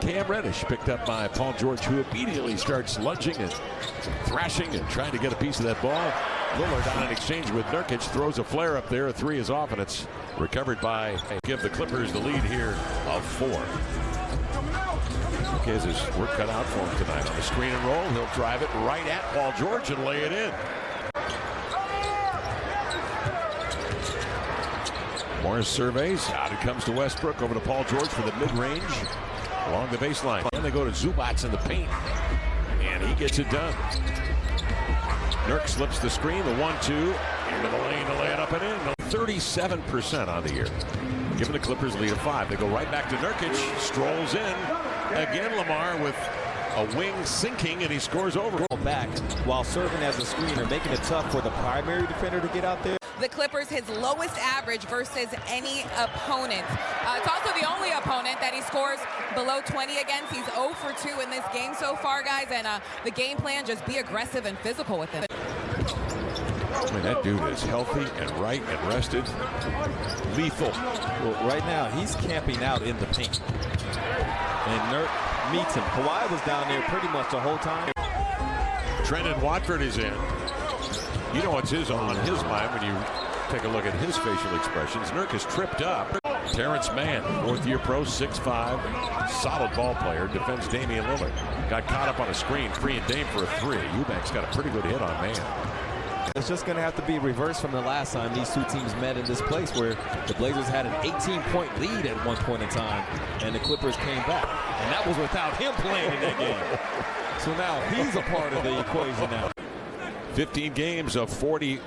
Cam Reddish picked up by Paul George, who immediately starts lunging and thrashing and trying to get a piece of that ball. Lillard on an exchange with Nurkic throws a flare up there. A three is off, and it's recovered by. Give the Clippers the lead here of 4. He has his work cut out for him tonight on the screen and roll. He'll drive it right at Paul George and lay it in. Morris surveys. Out it comes to Westbrook, over to Paul George for the mid-range along the baseline. And they go to Zubac in the paint, and he gets it done. Nurk slips the screen, the 1-2 into the lane to lay it up and in. 37% on the year, giving the Clippers a lead of 5. They go right back to Nurkic, strolls in. Again, Lamar with a wing sinking, and he scores over. Back while serving as a screener, making it tough for the primary defender to get out there. The Clippers, his lowest average versus any opponent. It's also the only opponent that he scores below 20 against. He's 0 for 2 in this game so far, guys, and the game plan, just be aggressive and physical with him. I mean, that dude is healthy and right and rested. Lethal. Well, right now, he's camping out in the paint. And Nurk meets him. Kawhi was down there pretty much the whole time. Trendon Watford is in. You know what's on his mind when you take a look at his facial expressions. Nurk is tripped up. Terrence Mann, 4th-year pro, 6'5", solid ball player, defends Damian Lillard. Got caught up on a screen, free and Dame for a 3. Eubanks got a pretty good hit on Mann. It's just going to have to be reversed from the last time these two teams met in this place, where the Blazers had an 18-point lead at one point in time, and the Clippers came back. And that was without him playing in that game. So now he's a part of the equation now. 15 games of 40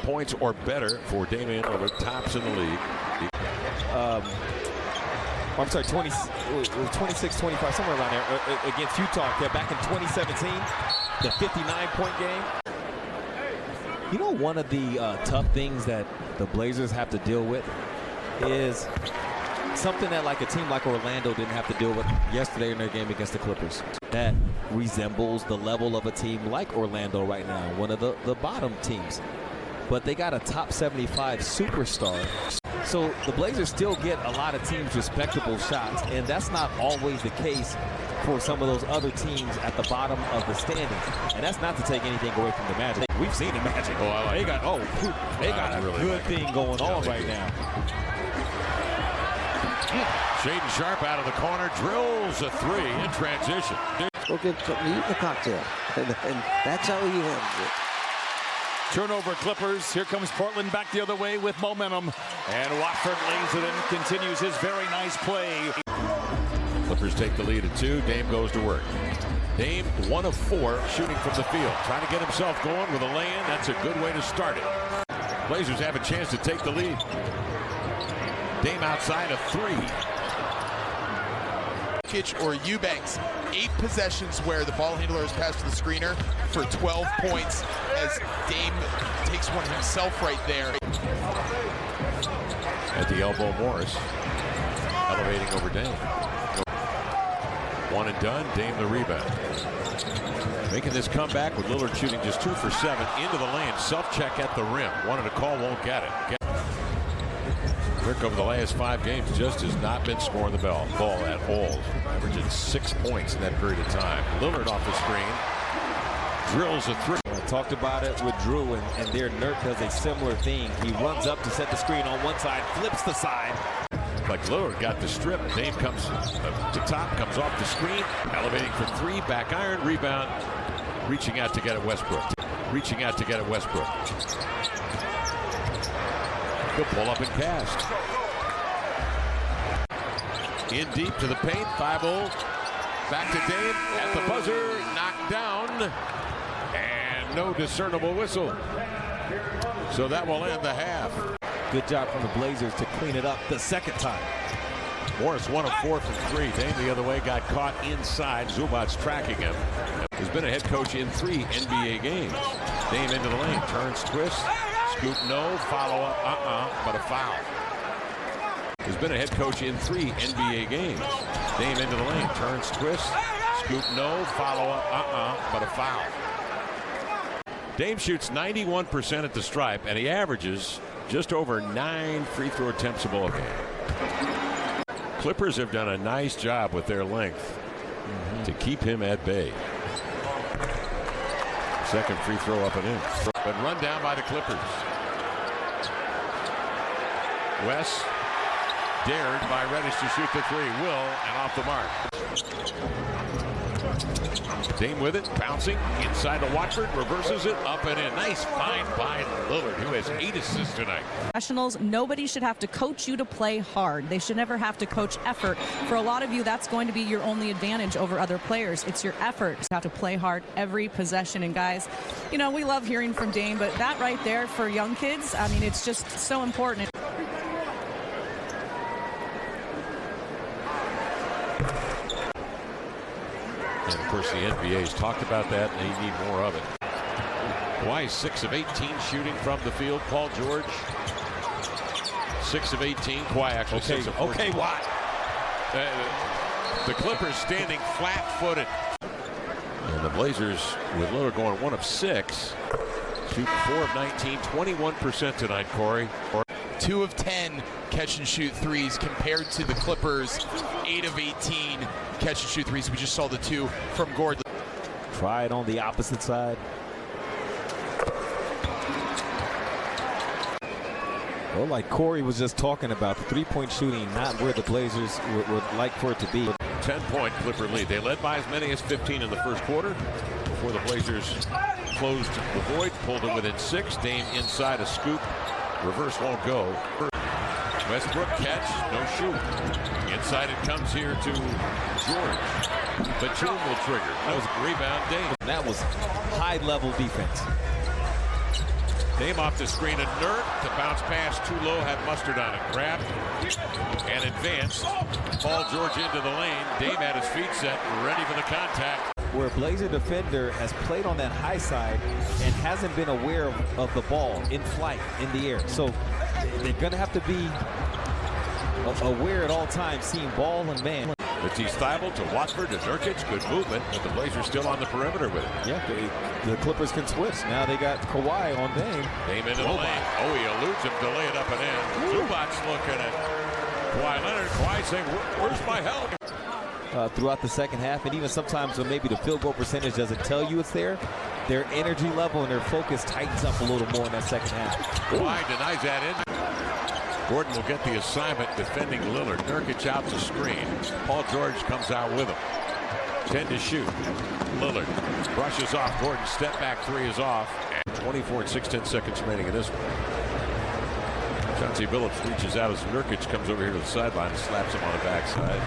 points or better for Damian Lillard, tops in the league. I'm sorry, 26, 25, somewhere around there, against Utah back in 2017, the 59-point game. You know, one of the tough things that the Blazers have to deal with is something that like a team like Orlando didn't have to deal with yesterday in their game against the Clippers. That resembles the level of a team like Orlando right now, one of the bottom teams. But they got a top 75 superstar. So the Blazers still get a lot of teams respectable shots, and that's not always the case for some of those other teams at the bottom of the standings. And that's not to take anything away from the Magic. We've seen the Magic. They got a really good thing going on right now. Shaden Sharp out of the corner, drills a 3 in transition. Go get something to eat in a cocktail. And that's how he handles it. Turnover Clippers. Here comes Portland back the other way with momentum. And Watford lays it in, continues his very nice play. Clippers take the lead at 2. Dame goes to work. Dame 1 of 4 shooting from the field. Trying to get himself going with a lay-in. That's a good way to start it. Blazers have a chance to take the lead. Dame outside of 3. Or Eubanks, 8 possessions where the ball handler has passed to the screener for 12 points as Dame takes one himself right there. At the elbow, Morris elevating over Dame. 1 and done. Dame the rebound. Making this comeback with Lillard shooting just 2 for 7 into the lane. Self-check at the rim. Wanted a call, won't get it. Kirk over the last 5 games just has not been scoring the ball at all. Averaging 6 points in that period of time. Lillard off the screen. Drills a 3. I talked about it with Drew, and there Nurk does a similar thing. He runs up to set the screen on one side, flips the side. Like Lillard got the strip. Dame comes to top, comes off the screen. Elevating for 3, back iron, rebound. Reaching out to get it Westbrook. Reaching out to get it Westbrook. Good pull up and cast. In deep to the paint, 5-0. Back to Dame at the buzzer, knocked down, and no discernible whistle. So that will end the half. Good job from the Blazers to clean it up the second time. Morris 1 of 4 from 3. Dame the other way, got caught inside. Zubac's tracking him. Has been a head coach in 3 NBA games. Dame into the lane, turns, twists. Scoop, no. Follow up, but a foul. Has been a head coach in 3 NBA games. Dame into the lane, turns, twists. Scoop, no. Follow up, but a foul. Dame shoots 91% at the stripe, and he averages just over 9 free throw attempts a ball game. Clippers have done a nice job with their length to keep him at bay. Second free throw up and in. But run down by the Clippers. Wes dared by Reddish to shoot the three. Will, and off the mark. Dame with it, bouncing inside to Watford, reverses it, up and in. Nice find by Lillard, who has 8 assists tonight. Professionals, nobody should have to coach you to play hard. They should never have to coach effort. For a lot of you, that's going to be your only advantage over other players. It's your effort. You have to play hard every possession. And guys, you know, we love hearing from Dame, but that right there for young kids, I mean, it's just so important. And of course, the NBA has talked about that, and they need more of it. Kawhi 6 of 18 shooting from the field. Paul George 6 of 18. Kawhi actually 6 of 14. Okay, why? The Clippers standing flat-footed. And the Blazers with Lillard going 1 of 6. Shooting 4 of 19, 21% tonight, Corey. 2 of 10 catch and shoot threes compared to the Clippers 8 of 18 catch and shoot threes. We just saw the 2 from Gordon. Try it on the opposite side. Well, like Corey was just talking about, the three-point shooting not where the Blazers would like for it to be. 10-point Clipper lead. They led by as many as 15 in the first quarter before the Blazers closed the void, pulled it within 6. Dame inside a scoop. Reverse won't go. Westbrook catch, no shoot. Inside it comes here to George. Batum will trigger. That was a rebound, Dame. That was high-level defense. Dame off the screen, inert. The bounce pass too low, had Mustard on it. Grabbed and advanced. Paul George into the lane. Dame had his feet set, ready for the contact. Where a Blazer defender has played on that high side and hasn't been aware of the ball in flight, in the air. So they're going to have to be aware at all times, seeing ball and man. Matisse Thybulle to Watford to Nurkic. Good movement, but the Blazers still on the perimeter with it. Yeah, the Clippers can switch. Now they got Kawhi on Dame. Dame into the lane. Oh, he eludes him, delay it up and in. Zubac looking at Kawhi Leonard. Kawhi saying, where's my help? Throughout the second half, and even sometimes when maybe the field goal percentage doesn't tell you it's there, their energy level and their focus tightens up a little more in that second half. Kawhi denies that in. Gordon will get the assignment defending Lillard. Nurkic out to screen. Paul George comes out with him. 10 to shoot. Lillard brushes off Gordon. Step back 3 is off. And 24 and 6/10 seconds remaining in this one. Chauncey Billups reaches out as Nurkic comes over here to the sideline and slaps him on the backside.